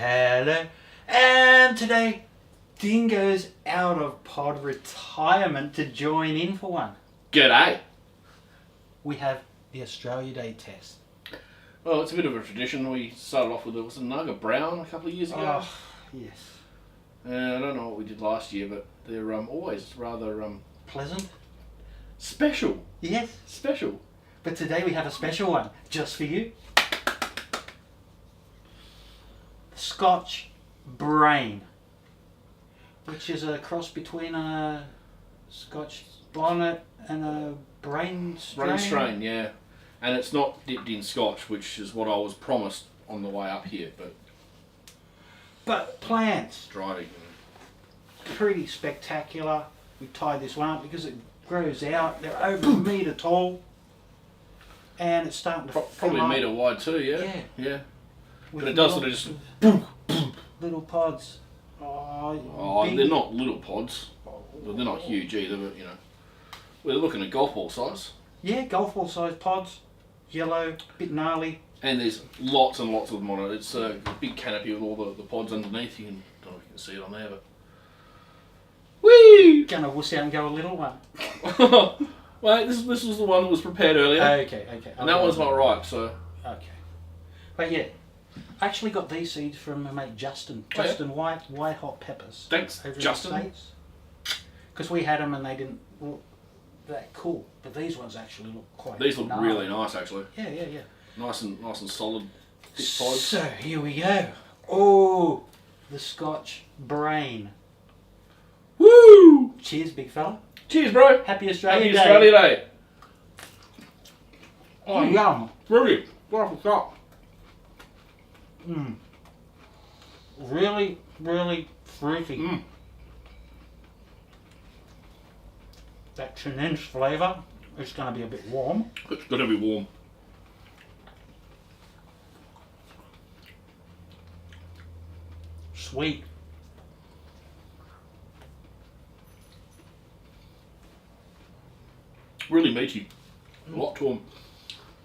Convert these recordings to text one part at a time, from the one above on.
Hello. And today, Dingo's out of pod retirement to join in for one. G'day. We have the Australia Day test. Well, it's a bit of a tradition. We started off with it was a Nugget Brown a couple of years ago. Oh, yes. I don't know what we did last year, but they're always rather Pleasant? special. Yes. Special. But today we have a special one, just for you. Scotch Brain, which is a cross between a Scotch Bonnet and a Brainstrain. Brainstrain, yeah. And it's not dipped in Scotch, which is what I was promised on the way up here, But plants, driving. pretty spectacular. We tied this one up because it grows out. They're over a metre tall. And it's starting to Probably fill a up. metre wide too, yeah? Yeah. But it does sort of just... Little pods. Oh, big. they're not little pods. Well, they're not huge either, but you know. We're looking at golf ball size. Yeah, golf ball sized pods. Yellow, bit gnarly. And there's lots and lots of them on it. It's a big canopy with all the pods underneath. You can, don't know if you can see it on there, but... Whee! Gonna wuss out and go a little one. Well, this was the one that was prepared earlier. Okay. And that one's not ripe, so... Okay. But yeah, I actually got these seeds from my mate Justin. Oh, yeah? Justin White hot peppers. Thanks, over Justin. in the States. Because we had them and they didn't look that cool. But these ones actually look quite These look gnarly. really nice, actually. Yeah. Nice and solid, thick pods. So here we go. Oh, the Scotch Brain. Woo! Cheers, big fella. Cheers, bro. Happy Australia Happy Day. Australia Day. Oh, yum. Brilliant. Right off the top. Really, really fruity. That Chinense flavour is going to be a bit warm. It's got to be warm. Sweet. Really meaty. A lot to them.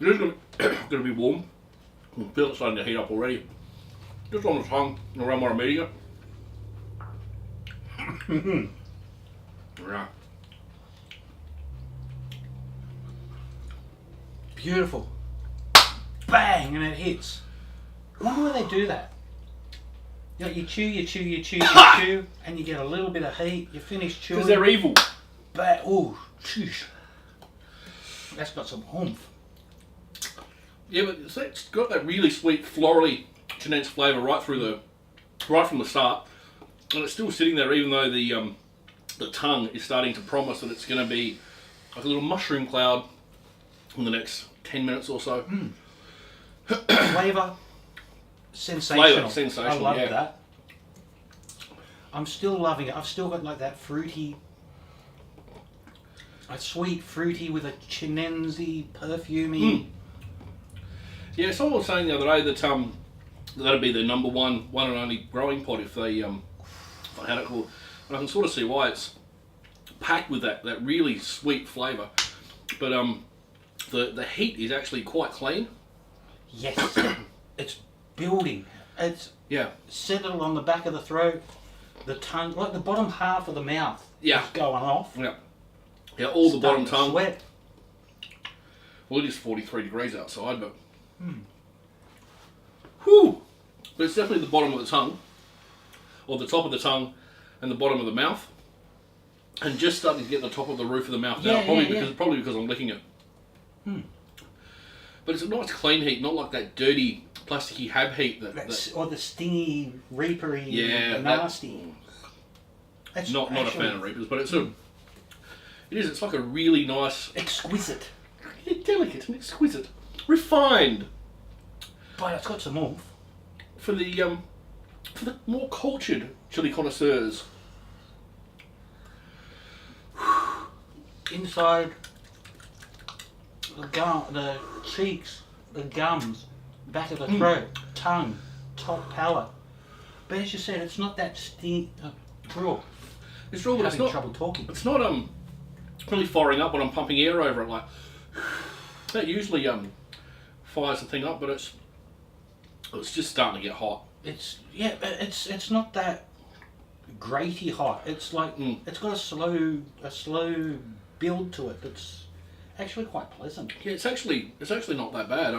It is going to be warm. I can feel it starting to heat up already. Just on the tongue and around where I'm eating it. Yeah. Beautiful. Bang, and it hits. I wonder why they do that. You know, you chew, and you get a little bit of heat. You finish chewing. Because they're evil. Oh, sheesh. That's got some oomph. Yeah, but it's got that really sweet florally Chinense flavour right from the start, and it's still sitting there even though the tongue is starting to promise that it's going to be like a little mushroom cloud in the next 10 minutes or so. Flavour, sensational. Flavour, sensational. I love yeah. that. I'm still loving it. I've still got like that fruity, a sweet fruity with a Chinense perfumey. Yeah, someone was saying the other day that that'd be the number one and only growing pot if they had it called. And I can sort of see why. It's packed with that really sweet flavour, but the heat is actually quite clean. Yes, it's building. It's Yeah. settled on the back of the throat, the tongue, like the bottom half of the mouth. Yeah. is going off. Yeah, all the bottom Starting to tongue. Sweat. Well, it is 43 degrees outside, but... Whew! But it's definitely the bottom of the tongue, or the top of the tongue, and the bottom of the mouth, and just starting to get the top of the roof of the mouth Yeah, now. Probably yeah. because I'm licking it. But it's a nice clean heat, not like that dirty, plasticky hab heat Or the stingy, reapery, Yeah, nasty. That's not a actually fan of Reapers, but it's it's like a really nice, exquisite, delicate and exquisite, refined. but it's got some oomph. For the more cultured chili connoisseurs. Inside the cheeks, the gums, back of the throat, tongue, top palate. But as you said, it's not that draw. It's raw, but it's Having not. trouble talking. It's not really firing up when I'm pumping air over it. Like that usually fires the thing up, but it's just starting to get hot. It's not that graty hot. It's like it's got a slow build to it. That's actually quite pleasant. Yeah, it's actually not that bad.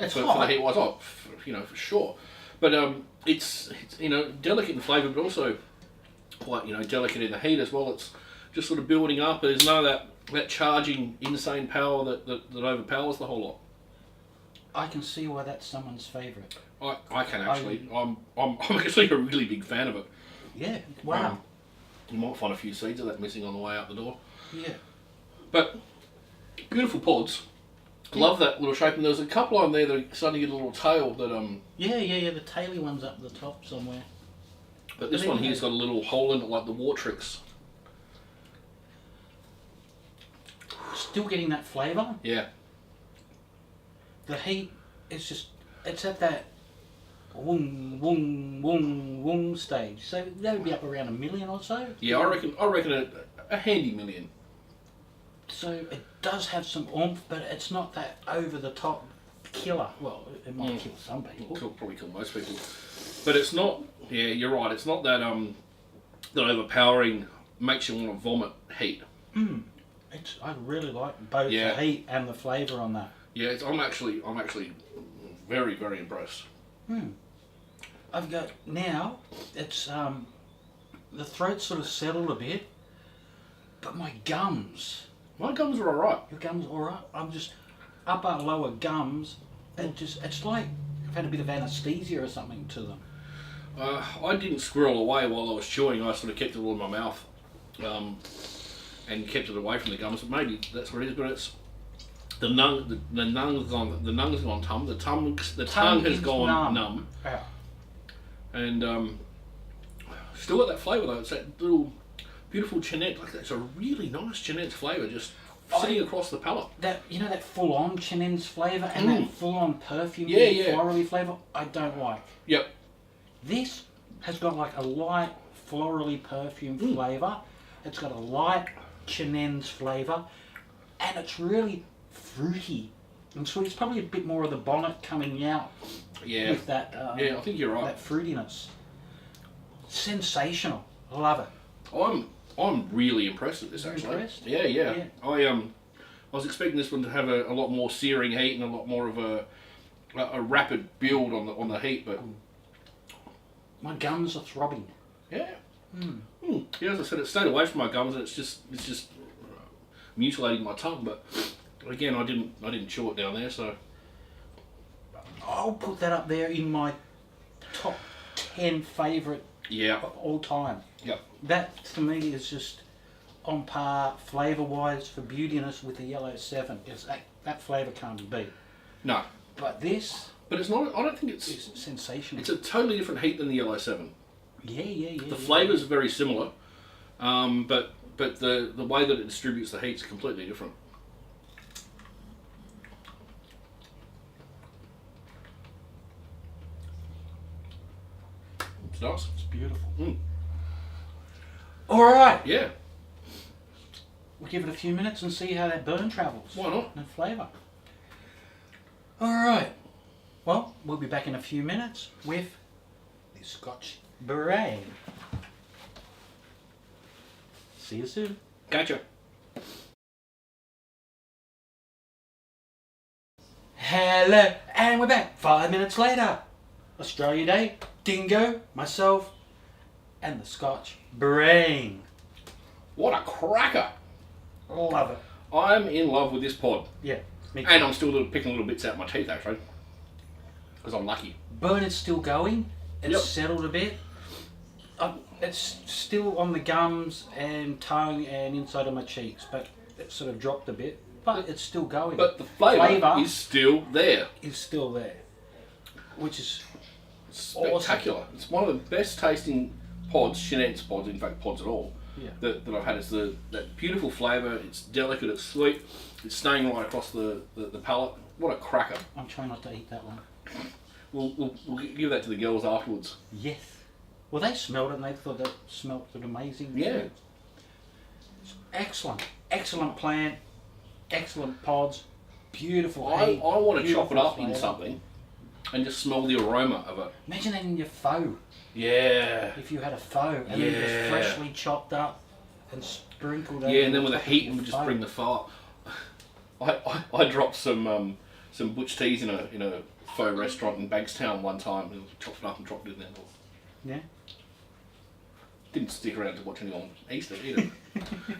It's for hot. the heat wise, for sure. But it's delicate in flavour, but also quite delicate in the heat as well. It's just sort of building up. There's none of that charging insane power that overpowers the whole lot. I can see why that's someone's favourite. I can actually. I'm actually a really big fan of it. Yeah. Wow. You might find a few seeds of that missing on the way out the door. Yeah. But beautiful pods. Love that little shape, and there's a couple on there that are starting to get a little tail that Yeah. The taily one's up the top somewhere. But this one here's got a little hole in it, like the Wartrix. Still getting that flavour. Yeah. The heat is it's at that wong stage. So that would be up around 1 million or so. Yeah, I reckon a handy million. So it does have some oomph, but it's not that over the top killer. Well, it might kill some people. It'll probably kill most people. But it's not. Yeah, you're right. It's not that that overpowering, makes you want to vomit heat. I really like both the heat and the flavour on that. Yeah, I'm actually very, very impressed. I've got now. It's the throat's sort of settled a bit, but my gums. My gums are alright. Your gums alright? I'm just upper lower gums. It's like I've had a bit of anaesthesia or something to them. I didn't squirrel away while I was chewing. I sort of kept it all in my mouth, and kept it away from the gums. Maybe that's what it is. But it's the nung's gone numb. The tongue has gone numb. Yeah. And still got that flavour though. It's that little beautiful Chinense. Like that's a really nice Chinense flavour just sitting across the palate. That that full on Chinense flavour and that full on perfume, florally flavour. I don't like. Yep. This has got like a light florally perfume flavour. It's got a light Chinense flavour, and it's really fruity and sweet. It's probably a bit more of the bonnet coming out. Yeah. With that. I think you're right. That fruitiness. Sensational. I love it. I'm really impressed with this actually. Impressed? Yeah. I was expecting this one to have a lot more searing heat and a lot more of a rapid build on the heat, but my gums are throbbing. Yeah. Yeah, as I said, it stayed away from my gums, and it's just mutilating my tongue. But again, I didn't chew it down there, so I'll put that up there in my top 10 favourite of all time. Yep. That to me is just on par flavour wise for beautiness with the yellow 7. That flavour can't be beat. No. But this. But it's not. I don't think it's sensational. It's a totally different heat than the yellow 7. Yeah. The flavours are very similar, but the way that it distributes the heat is completely different. It's nice. It's beautiful. All right. Yeah. We'll give it a few minutes and see how that burn travels. Why not? And flavour. All right. Well, we'll be back in a few minutes with the Scotch Brain. See you soon. Gotcha. Hello, and we're back 5 minutes later. Australia Day, Dingo, myself, and the Scotch Brain. What a cracker! Love it. I'm in love with this pod. Yeah, me too. And I'm still picking little bits out of my teeth actually, because I'm lucky. Burn is still going. It's Yep. settled a bit. It's still on the gums and tongue and inside of my cheeks, but it sort of dropped a bit. But it's still going. But the flavour is still there. Is still there, which is Spectacular. awesome. It's one of the best tasting pods, Chinense pods, in fact pods at all, that I've had. It's that beautiful flavour, it's delicate, it's sweet, it's staying right across the palate. What a cracker. I'm trying not to eat that one. We'll give that to the girls afterwards. Yes. Well, they smelled it and they thought that smelled amazing. Yeah. It's excellent. Excellent plant. Excellent pods. Beautiful I heat. want to chop it beautiful up in flavour. something and just smell the aroma of it. Imagine that in your pho. Yeah. If you had a pho and then just freshly chopped up and sprinkled over. Yeah, and then with the top of heat, your it would just pho. bring the fire. I dropped some butch teas in a pho restaurant in Bankstown one time, and chopped it up and dropped it in there. Yeah. Didn't stick around to watch anyone eat it.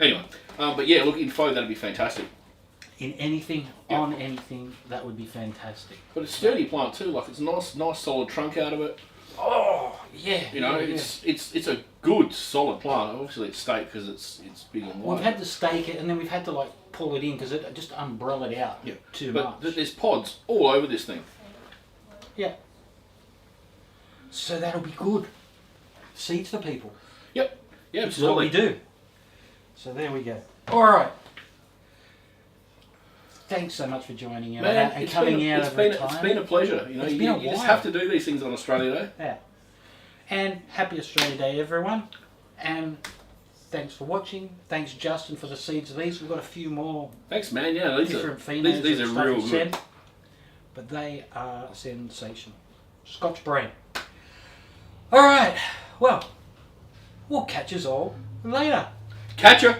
Anyway, but yeah, look, in pho that'd be fantastic. In anything, on anything, that would be fantastic. But it's sturdy plant too. Like it's nice solid trunk out of it. Oh, yeah. You know, it's a good solid plant. Obviously, it's steak because it's big and wide. We've had to stake it and then we've had to like pull it in because it just umbrellaed out too much. But there's pods all over this thing. Yeah. So that'll be good. Seeds for people. Yep. Yeah, Which is what we absolutely. do. So there we go. All right. Thanks so much for joining in Man, and coming out of retirement. It's been a pleasure. You know, It's you been a just while. have to do these things on Australia Day. Yeah. And happy Australia Day, everyone. And thanks for watching. Thanks, Justin, for the seeds of these. We've got a few more Thanks, man. Yeah, these different are phenos these and are stuff real you good. sent, but they are sensational. Scotch Brain. All right. Well, we'll catch us all later. Catch ya.